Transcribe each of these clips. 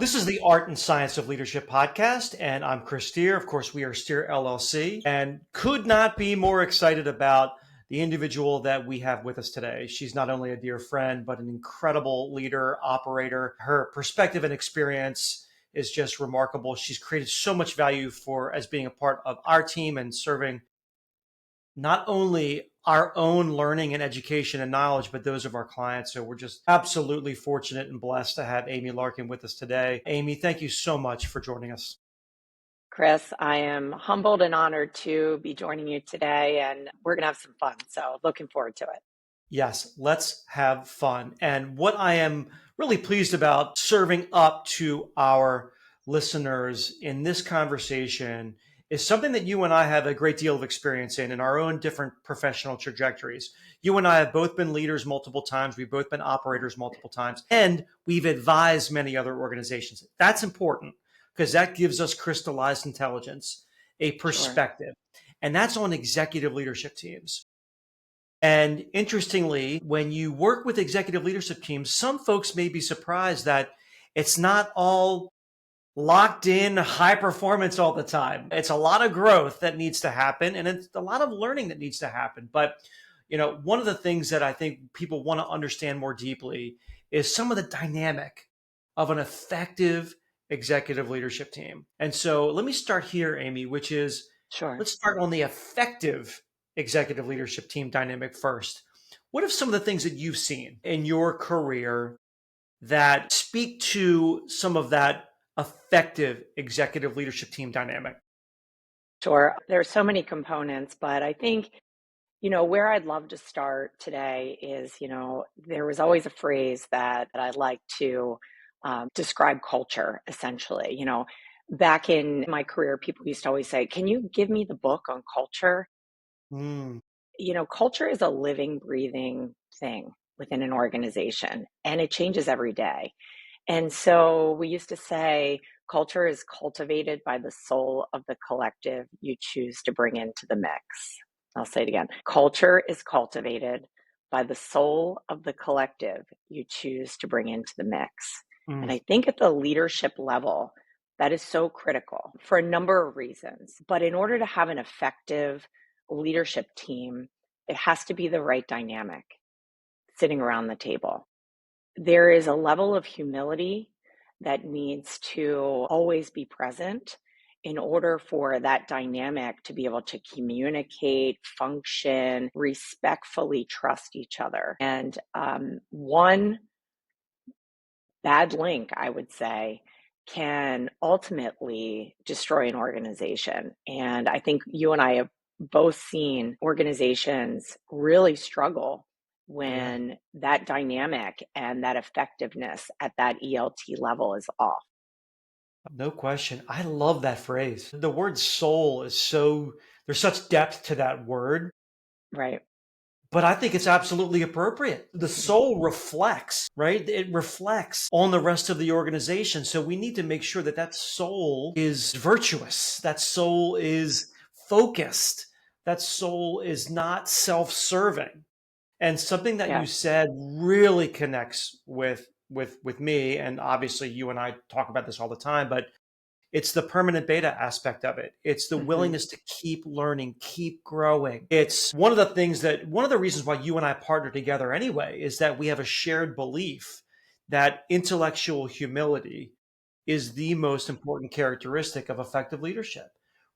This is the Art and Science of Leadership podcast, and I'm Chris Steer. Of course, we are Steer LLC, and could not be more excited about the individual that we have with us today. She's not only a dear friend, but an incredible leader, operator. Her perspective and experience is just remarkable. She's created so much value for as being a part of our team and serving not only our own learning and education and knowledge, but those of our clients. So we're just absolutely fortunate and blessed to have Amy Larkin with us today. Amy, thank you so much for joining us. Chris, I am humbled and honored to be joining you today, and we're going to have some fun. So looking forward to it. Yes, let's have fun. And what I am really pleased about serving up to our listeners in this conversation is something that you and I have a great deal of experience in our own different professional trajectories. You and I have both been leaders multiple times. We've both been operators multiple times, and we've advised many other organizations. That's important because that gives us crystallized intelligence, a perspective, and that's on executive leadership teams. And interestingly, when you work with executive leadership teams, some folks may be surprised that it's not all locked in high performance all the time. It's a lot of growth that needs to happen, and it's a lot of learning that needs to happen. But, one of the things that I think people want to understand more deeply is some of the dynamic of an effective executive leadership team. And so let me start here, Amy, which is, let's start on the effective executive leadership team dynamic first. What are some of the things that you've seen in your career that speak to some of that effective executive leadership team dynamic? Sure. There are so many components, but I think, where I'd love to start today is, there was always a phrase that I like to describe culture, essentially. Back in my career, people used to always say, "Can you give me the book on culture?" Culture is a living, breathing thing within an organization, and it changes every day. And so we used to say, culture is cultivated by the soul of the collective you choose to bring into the mix. I'll say it again. Culture is cultivated by the soul of the collective you choose to bring into the mix. And I think at the leadership level, that is so critical for a number of reasons. But in order to have an effective leadership team, it has to be the right dynamic sitting around the table. There is a level of humility that needs to always be present in order for that dynamic to be able to communicate, function, respectfully trust each other. And one bad link, I would say, can ultimately destroy an organization. And I think you and I have both seen organizations really struggle when that dynamic and that effectiveness at that ELT level is off. No question. I love that phrase. The word soul there's such depth to that word. Right. But I think it's absolutely appropriate. The soul reflects, right? It reflects on the rest of the organization. So we need to make sure that that soul is virtuous. That soul is focused. That soul is not self-serving. And something that you said really connects with me. And obviously you and I talk about this all the time, but it's the permanent beta aspect of it. It's the willingness to keep learning, keep growing. It's one of the reasons why you and I partner together anyway, is that we have a shared belief that intellectual humility is the most important characteristic of effective leadership,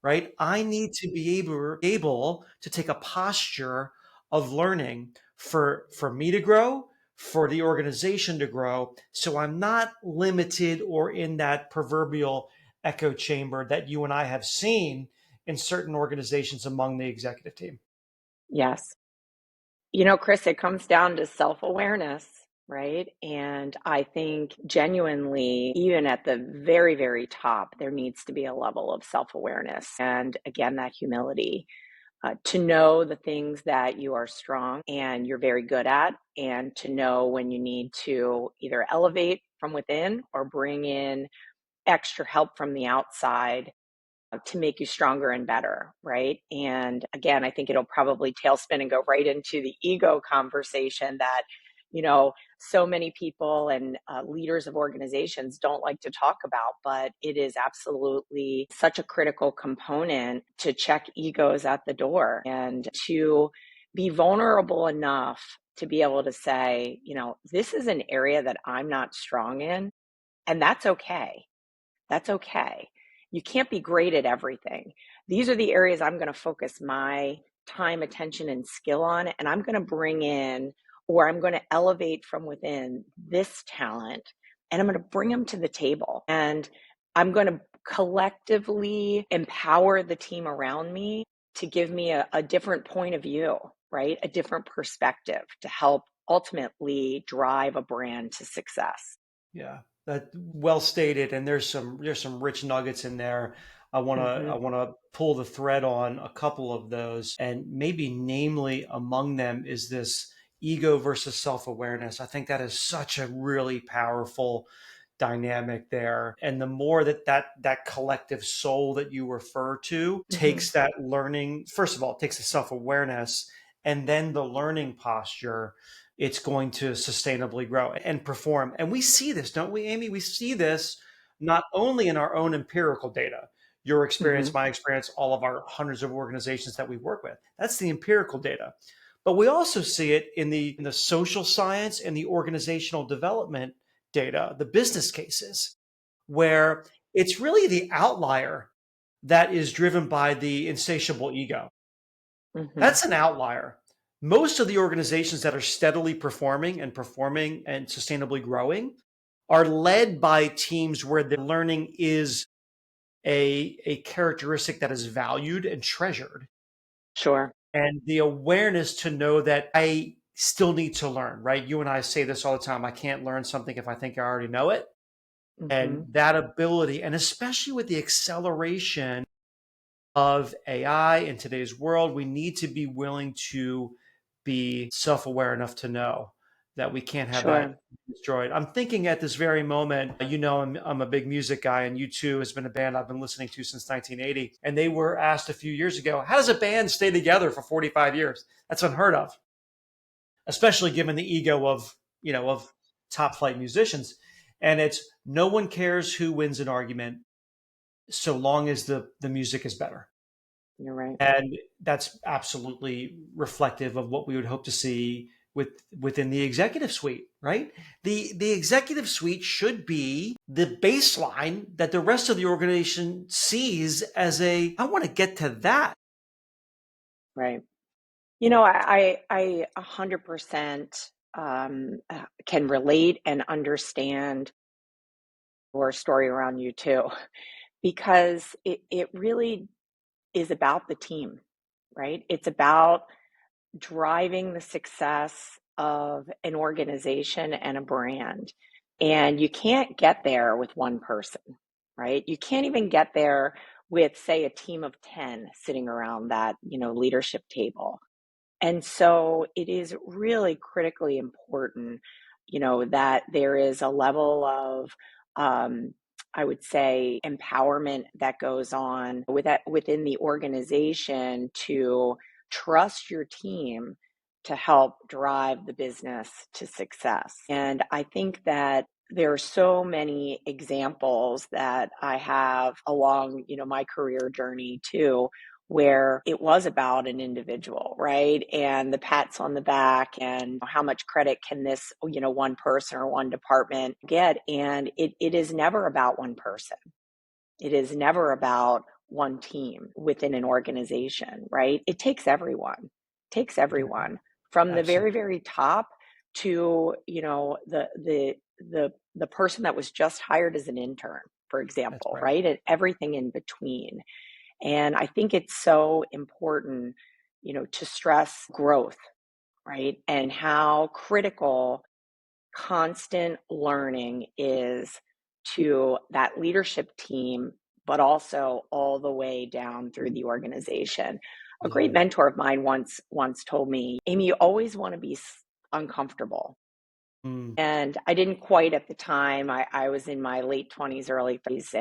right? I need to be able to take a posture of learning for me to grow, for the organization to grow. So I'm not limited or in that proverbial echo chamber that you and I have seen in certain organizations among the executive team. Yes. Chris, it comes down to self-awareness, right? And I think genuinely, even at the very, very top, there needs to be a level of self-awareness. And again, that humility to know the things that you are strong and you're very good at, and to know when you need to either elevate from within or bring in extra help from the outside to make you stronger and better, right? And again, I think it'll probably tailspin and go right into the ego conversation that, so many people and leaders of organizations don't like to talk about, but it is absolutely such a critical component to check egos at the door and to be vulnerable enough to be able to say, this is an area that I'm not strong in, and that's okay. That's okay. You can't be great at everything. These are the areas I'm going to focus my time, attention, and skill on, and I'm going to bring in or I'm going to elevate from within this talent and I'm going to bring them to the table. And I'm going to collectively empower the team around me to give me a different point of view, right? A different perspective to help ultimately drive a brand to success. Yeah, that well stated. And there's some rich nuggets in there. I Hmm. wanna pull the thread on a couple of those, and maybe namely among them is this ego versus self awareness. I think that is such a really powerful dynamic there. And the more that collective soul that you refer to Hmm. takes that learning, first of all, it takes the self awareness, and then the learning posture, it's going to sustainably grow and perform. And we see this, don't we, Amy? We see this not only in our own empirical data, your experience, Hmm. my experience, all of our hundreds of organizations that we work with. That's the empirical data. But we also see it in the social science and the organizational development data, the business cases, where it's really the outlier that is driven by the insatiable ego. Hmm. That's an outlier. Most of the organizations that are steadily performing and sustainably growing are led by teams where the learning is a characteristic that is valued and treasured. Sure. And the awareness to know that I still need to learn, right? You and I say this all the time. I can't learn something if I think I already know it. Hmm. And that ability, and especially with the acceleration of AI in today's world, we need to be willing to be self aware enough to know that we can't have that Sure. destroyed. I'm thinking at this very moment, I'm a big music guy, and U2 has been a band I've been listening to since 1980. And they were asked a few years ago, how does a band stay together for 45 years? That's unheard of, especially given the ego of top flight musicians. And it's no one cares who wins an argument so long as the music is better. You're right. And that's absolutely reflective of what we would hope to see within the executive suite, right? The executive suite should be the baseline that the rest of the organization sees as I want to get to that. Right. I 100% can relate and understand your story around you too, because it really is about the team, right? It's about driving the success of an organization and a brand. And you can't get there with one person, right? You can't even get there with, say, a team of 10 sitting around that, leadership table. And so it is really critically important, that there is a level of, um, I would say, empowerment that goes on within the organization to trust your team to help drive the business to success. And I think that there are so many examples that I have along, my career journey too, where it was about an individual, right? And the pats on the back and how much credit can this, one person or one department get? And it is never about one person. It is never about one team within an organization, right? It takes everyone. It takes Yeah, everyone from the very, absolutely. very top to, the person that was just hired as an intern, for That's example, right. right? And everything in between. And I think it's so important, to stress growth, right? And how critical constant learning is to that leadership team, but also all the way down through the organization. A great Yeah. mentor of mine once told me, Amy, you always want to be uncomfortable. Mm, And I didn't quite at the time. I was in my late 20s, early 30s.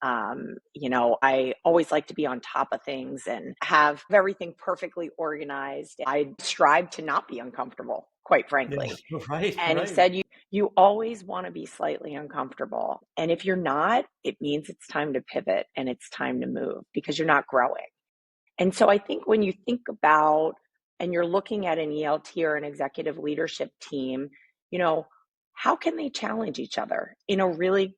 And, I always like to be on top of things and have everything perfectly organized. I strive to not be uncomfortable. quite Yeah. frankly. Right. And he Right. said, you always want to be slightly uncomfortable. And if you're not, it means it's time to pivot and it's time to move because you're not growing. And so I think when you think about and you're looking at an ELT or an executive leadership team, you know, how can they challenge each other in a really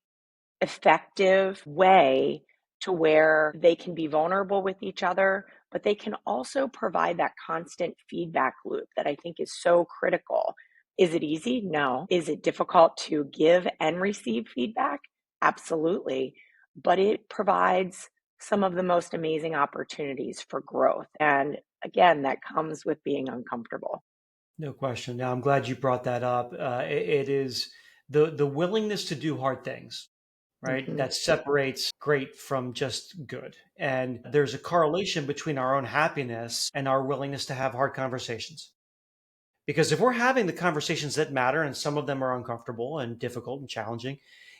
effective way to where they can be vulnerable with each other, but they can also provide that constant feedback loop that I think is so critical. Is it easy? No. Is it difficult to give and receive feedback? Absolutely. But it provides some of the most amazing opportunities for growth. And again, that comes with being uncomfortable. No question. Now, I'm glad you brought that up. It is the willingness to do hard things, right? Hmm. That separates great from just good. And there's a correlation between our own happiness and our willingness to have hard conversations. Because if we're having the conversations that matter, and some of them are uncomfortable and difficult and challenging,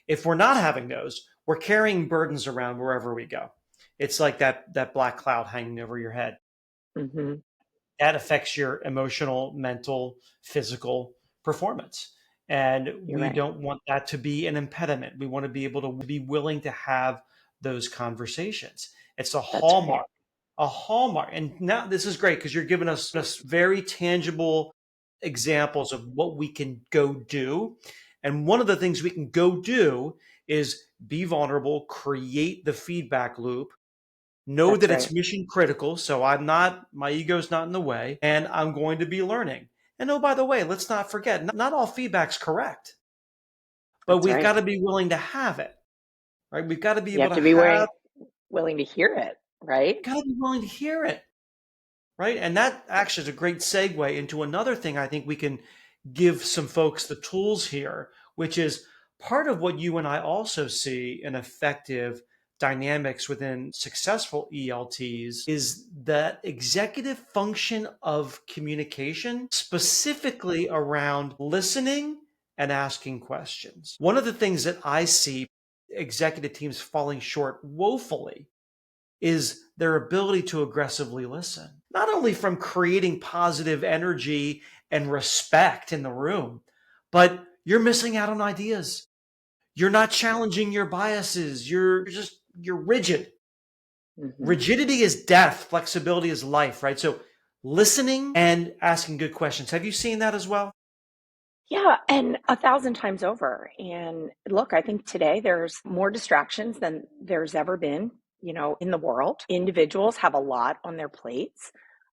if we're not having those, we're carrying burdens around wherever we go. It's like that black cloud hanging over your head. Hmm. That affects your emotional, mental, physical performance. And You're we right. don't want that to be an impediment. We want to be able to be willing to have those conversations. It's That's right. a hallmark. And now this is great because you're giving us very tangible examples of what we can go do. And one of the things we can go do is be vulnerable, create the feedback loop, know That's that it's right. mission critical. So my ego's not in the way, and I'm going to be learning. And oh, by the way, let's not forget, not all feedback's correct, but That's we've got right. to be willing to have it, right? We've got to be You able have to to be have, willing to hear it, right? got to be willing to hear it, right? And that actually is a great segue into another thing I think we can give some folks the tools here, which is part of what you and I also see in effective dynamics within successful ELTs is that executive function of communication, specifically around listening and asking questions. One of the things that I see executive teams falling short woefully is their ability to aggressively listen, not only from creating positive energy and respect in the room, but you're missing out on ideas. You're not challenging your biases. You're rigid. Hmm. Rigidity is death, flexibility is life, right? So listening and asking good questions. Have you seen that as well? Yeah, and a thousand times over. And look, I think today there's more distractions than there's ever been, in the world. Individuals have a lot on their plates,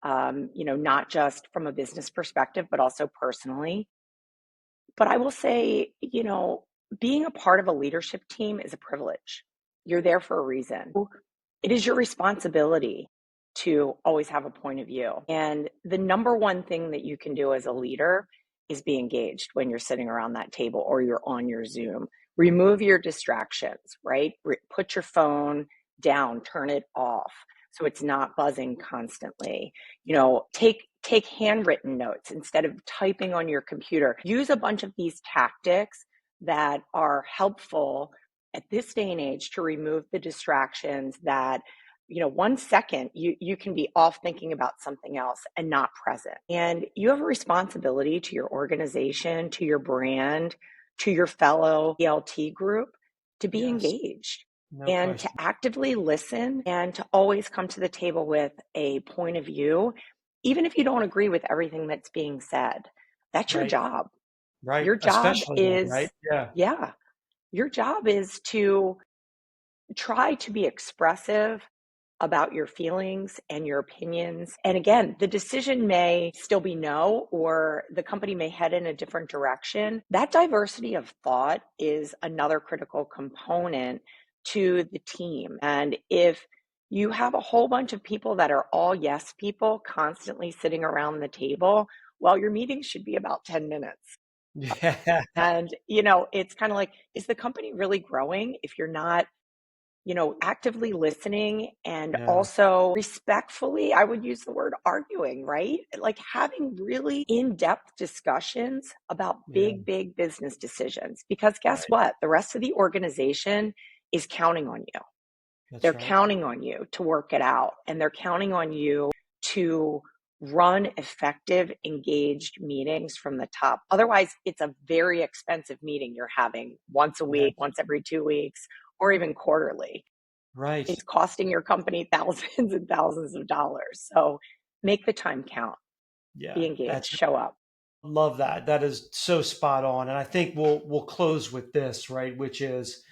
not just from a business perspective, but also personally. But I will say, being a part of a leadership team is a privilege. You're there for a reason. It is your responsibility to always have a point of view. And the number one thing that you can do as a leader is be engaged when you're sitting around that table or you're on your Zoom. Remove your distractions, right? Put your phone down, turn it off so it's not buzzing constantly. Take handwritten notes instead of typing on your computer. Use a bunch of these tactics that are helpful at this day and age to remove the distractions that 1 second you can be off thinking about something else and not present. And you have a responsibility to your organization, to your brand, to your fellow ELT group to be Yes, engaged no and to question. actively listen and to always come to the table with a point of view, even if you don't agree with everything that's being said. That's your Right, job. right. Your job Especially then, is, right? Yeah, yeah, your job is to try to be expressive about your feelings and your opinions. And again, the decision may still be no, or the company may head in a different direction. That diversity of thought is another critical component to the team. And if you have a whole bunch of people that are all yes people constantly sitting around the table, well, your meeting should be about 10 minutes. yeah, And, it's kind of like, is the company really growing if you're not actively listening and yeah, also respectfully, I would use the word arguing, right? Like having really in depth discussions about yeah. big, big business decisions. Because guess Right. what? The rest of the organization is counting on you. That's They're right. counting on you to work it out, and they're counting on you to run effective, engaged meetings from the top. Otherwise, it's a very expensive meeting you're having once a Yeah. week, once every 2 weeks, or even quarterly. Right. It's costing your company thousands and thousands of dollars. So make the time count, be Yeah. engaged, That's show up. love that. That is so spot on. And I think we'll close with this, right? Which is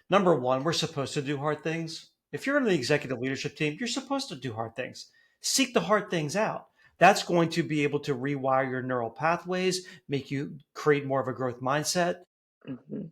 number one, we're supposed to do hard things. If you're in the executive leadership team, you're supposed to do hard things. Seek the hard things out. That's going to be able to rewire your neural pathways, make you create more of a growth mindset. Mhm.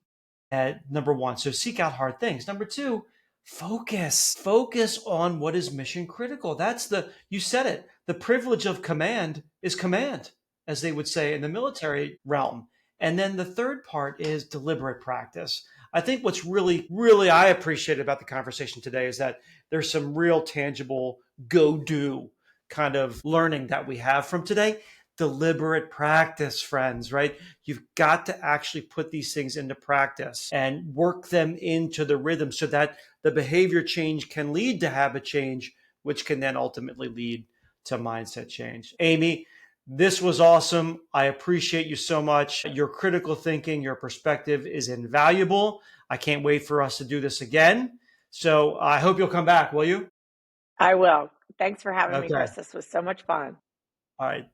Number one, so seek out hard things. Number two, focus on what is mission critical. That's you said it, the privilege of command is command, as they would say in the military realm. And then the third part is deliberate practice. I think what's really I appreciate about the conversation today is that there's some real tangible go do kind of learning that we have from today. Deliberate practice, friends, right? You've got to actually put these things into practice and work them into the rhythm so that the behavior change can lead to habit change, which can then ultimately lead to mindset change. Amy, this was awesome. I appreciate you so much. Your critical thinking, your perspective is invaluable. I can't wait for us to do this again. So I hope you'll come back, will you? I will. Thanks for having me, Okay. Chris. This was so much fun. All right.